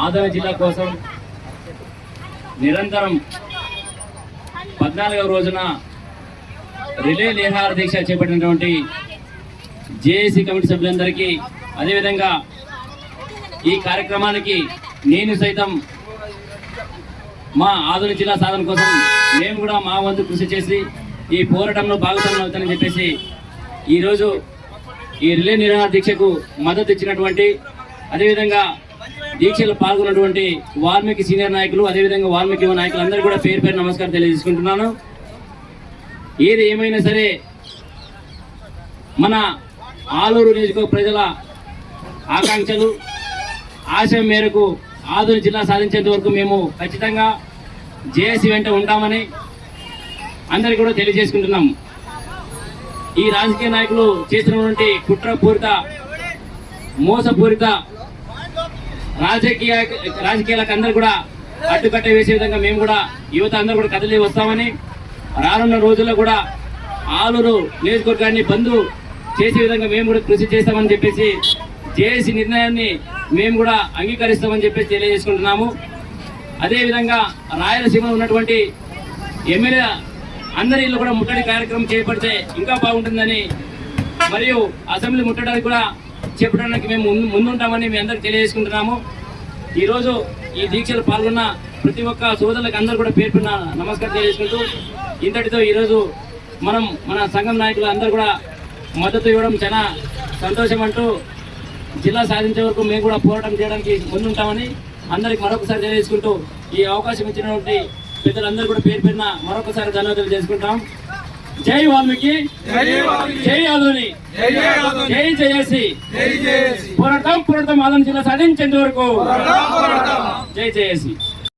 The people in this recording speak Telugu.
ఆదరణ జిల్లా కోసం నిరంతరం 14వ రోజున రిలే నిరాహార దీక్ష చేపట్టినటువంటి జేఏసీ కమిటీ సభ్యులందరికీ, అదేవిధంగా ఈ కార్యక్రమానికి నేను సైతం మా ఆదరణ జిల్లా సాధన కోసం మేము కూడా మా వంతు కృషి చేసి ఈ పోరాటంలో భాగస్వామ్యం అవుతానని చెప్పేసి ఈరోజు ఈ రిలే నిరాహార దీక్షకు మద్దతు ఇచ్చినటువంటి, అదేవిధంగా దీక్షలో పాల్గొన్నటువంటి వాల్మీకి సీనియర్ నాయకులు, అదేవిధంగా వాల్మీకి యువ నాయకులు అందరూ కూడా పేరు పేరు నమస్కారం తెలియజేసుకుంటున్నాను. ఏది ఏమైనా సరే మన ఆలూరు నియోజకవర్గ ప్రజల ఆకాంక్షలు ఆశయం మేరకు ఆదరణ జిల్లా సాధించేంత వరకు మేము ఖచ్చితంగా జేఏసీ వెంట ఉంటామని అందరికీ కూడా తెలియజేసుకుంటున్నాం. ఈ రాజకీయ నాయకులు చేసినటువంటి కుట్రపూరిత మోసపూరిత రాజకీయాలకు అందరూ కూడా అడ్డుకట్ట వేసే విధంగా మేము కూడా యువత అందరూ కూడా కదిలి వస్తామని, రానున్న రోజుల్లో కూడా ఆలూరు నియోజకవర్గాన్ని బంద్ చేసే విధంగా మేము కూడా కృషి చేస్తామని చెప్పేసి జేఏసీ నిర్ణయాన్ని మేము కూడా అంగీకరిస్తామని చెప్పేసి తెలియజేసుకుంటున్నాము. అదేవిధంగా రాయలసీమలో ఉన్నటువంటి ఎమ్మెల్యే అందరి ఇల్లు కూడా ముట్టడి కార్యక్రమం చేపడితే ఇంకా బాగుంటుందని, మరియు అసెంబ్లీ ముట్టడానికి కూడా చెప్పడానికి మేము ముందుంటామని మీ అందరికి తెలియజేసుకుంటున్నాము. ఈరోజు ఈ దీక్షలు పాల్గొన్న ప్రతి ఒక్క సోదరులకు అందరూ కూడా పేర్కొన్న నమస్కారం తెలియజేసుకుంటూ, ఇంతటితో ఈరోజు మన సంఘం నాయకులు అందరూ కూడా మద్దతు ఇవ్వడం చాలా సంతోషం అంటూ, జిల్లా సాధించే వరకు మేము కూడా పోరాటం చేయడానికి ముందుంటామని అందరికి మరొకసారి తెలియజేసుకుంటూ, ఈ అవకాశం ఇచ్చినటువంటి పెద్దలందరూ కూడా పేరు పేరున మరొకసారి ధన్యవాదాలు చేసుకుంటాం. జై వాల్మీకి, జై ఆదోని, జై జేఏసీ. పోరాటం ఆదరణ జిల్లా సాధించేంత వరకు జై జేఏసీ.